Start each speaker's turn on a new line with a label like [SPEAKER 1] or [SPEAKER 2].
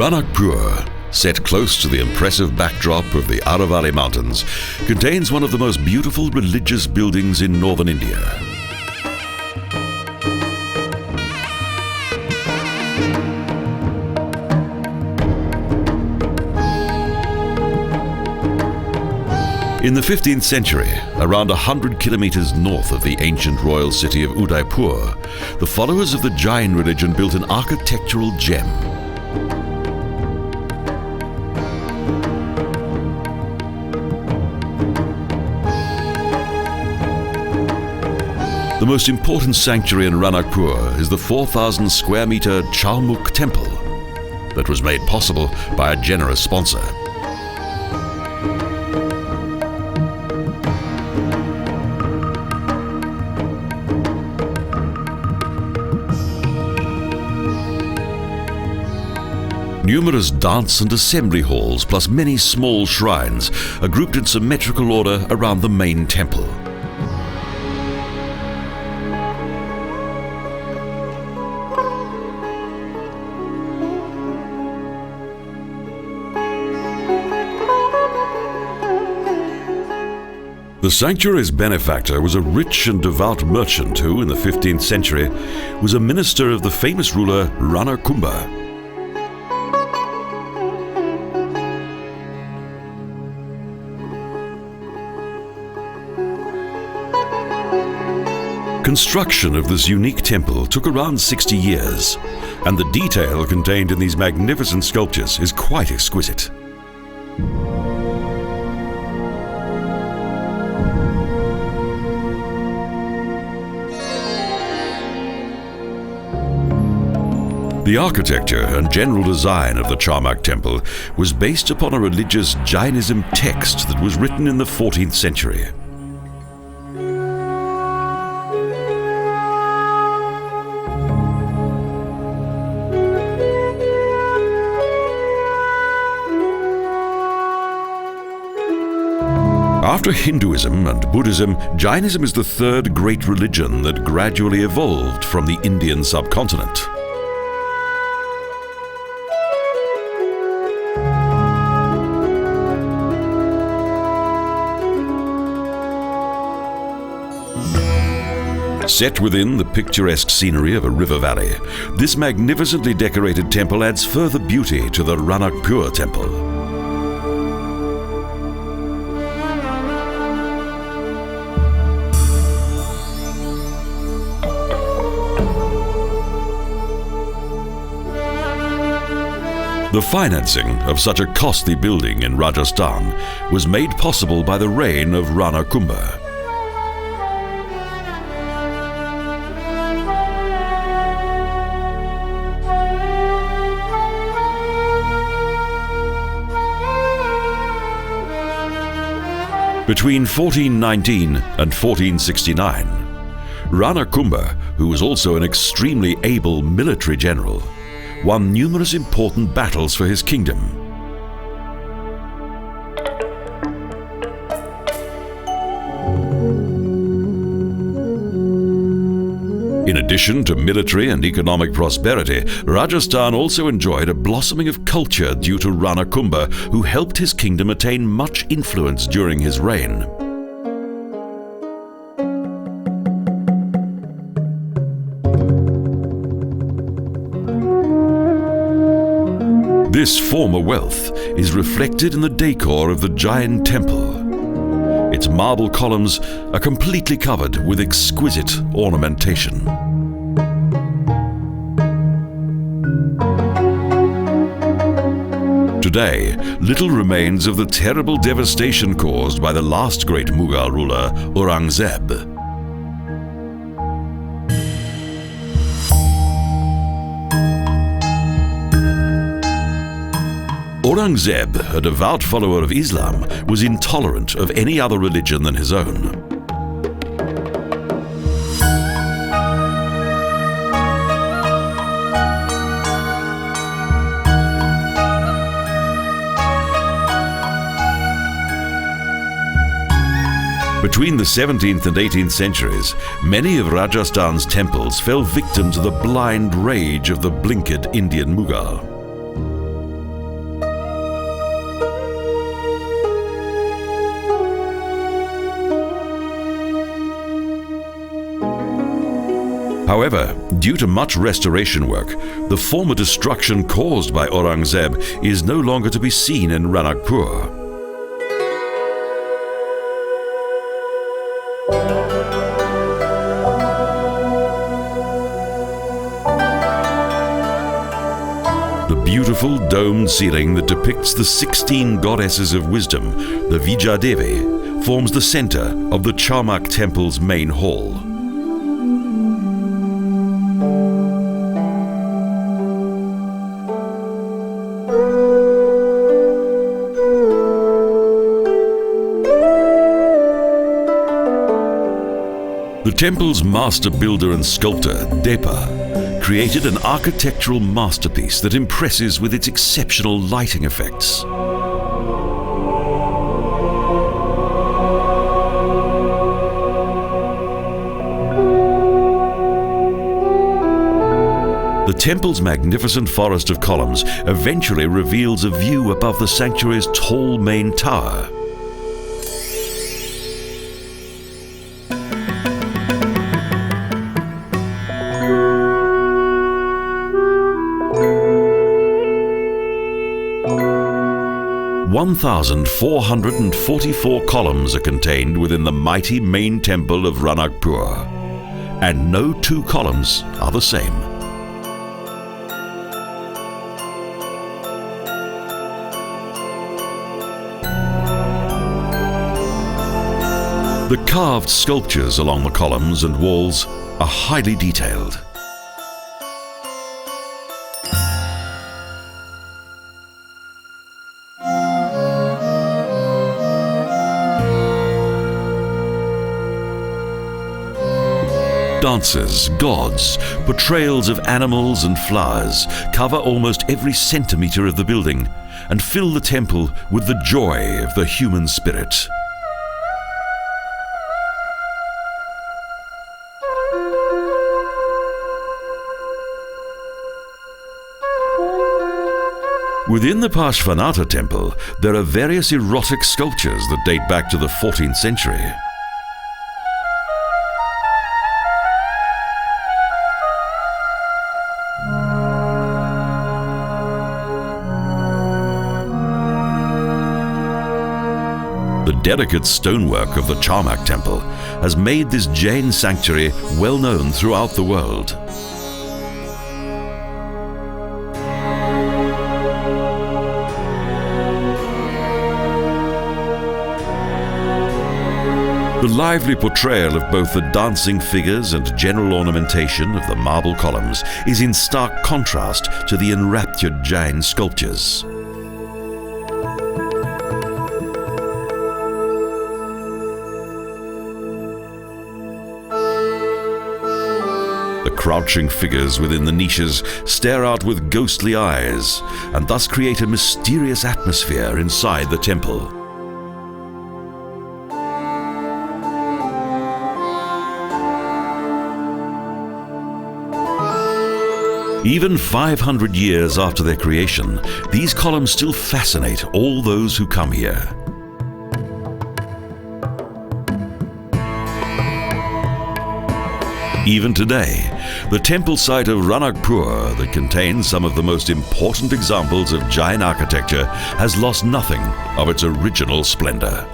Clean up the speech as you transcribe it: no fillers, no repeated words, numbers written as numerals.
[SPEAKER 1] Ranakpur, set close to the impressive backdrop of the Aravalli Mountains, contains one of the most beautiful religious buildings in northern India. In the 15th century, around 100 kilometres north of the ancient royal city of Udaipur, the followers of the Jain religion built an architectural gem. The most important sanctuary in Ranakpur is the 4,000 square metre Chaumukh Temple that was made possible by a generous sponsor. Numerous dance and assembly halls plus many small shrines are grouped in symmetrical order around the main temple. The sanctuary's benefactor was a rich and devout merchant who, in the 15th century, was a minister of the famous ruler Rana Kumbha. Construction of this unique temple took around 60 years, and the detail contained in these magnificent sculptures is quite exquisite. The architecture and general design of the Chaumukh Temple was based upon a religious Jainism text that was written in the 14th century. After Hinduism and Buddhism, Jainism is the third great religion that gradually evolved from the Indian subcontinent. Set within the picturesque scenery of a river valley, this magnificently decorated temple adds further beauty to the Ranakpur temple. The financing of such a costly building in Rajasthan was made possible by the reign of Rana Kumbha. Between 1419 and 1469, Rana Kumbha, who was also an extremely able military general, won numerous important battles for his kingdom. In addition to military and economic prosperity, Rajasthan also enjoyed a blossoming of culture due to Rana Kumbha, who helped his kingdom attain much influence during his reign. This former wealth is reflected in the decor of the Jain temple. Its marble columns are completely covered with exquisite ornamentation. Today, little remains of the terrible devastation caused by the last great Mughal ruler, Aurangzeb. Aurangzeb, a devout follower of Islam, was intolerant of any other religion than his own. Between the 17th and 18th centuries, many of Rajasthan's temples fell victim to the blind rage of the blinkered Indian Mughal. However, due to much restoration work, the former destruction caused by Aurangzeb is no longer to be seen in Ranakpur. The beautiful domed ceiling that depicts the 16 goddesses of wisdom, the Vidjadevi, forms the center of the ChaumukhTemple's main hall. The temple's master builder and sculptor, Depa, created an architectural masterpiece that impresses with its exceptional lighting effects. The temple's magnificent forest of columns eventually reveals a view above the sanctuary's tall main tower. "1,444 columns are contained within the mighty main temple of Ranakpur, and no two columns are the same." The carved sculptures along the columns and walls are highly detailed. Dances, gods, portrayals of animals and flowers cover almost every centimetre of the building and fill the temple with the joy of the human spirit. Within the Parshvanatha temple, there are various erotic sculptures that date back to the 14th century. The delicate stonework of the Chaumukh temple has made this Jain sanctuary well known throughout the world. The lively portrayal of both the dancing figures and general ornamentation of the marble columns is in stark contrast to the enraptured Jain sculptures. The crouching figures within the niches stare out with ghostly eyes and thus create a mysterious atmosphere inside the temple. Even 500 years after their creation, these columns still fascinate all those who come here. Even today, the temple site of Ranakpur, that contains some of the most important examples of Jain architecture, has lost nothing of its original splendor.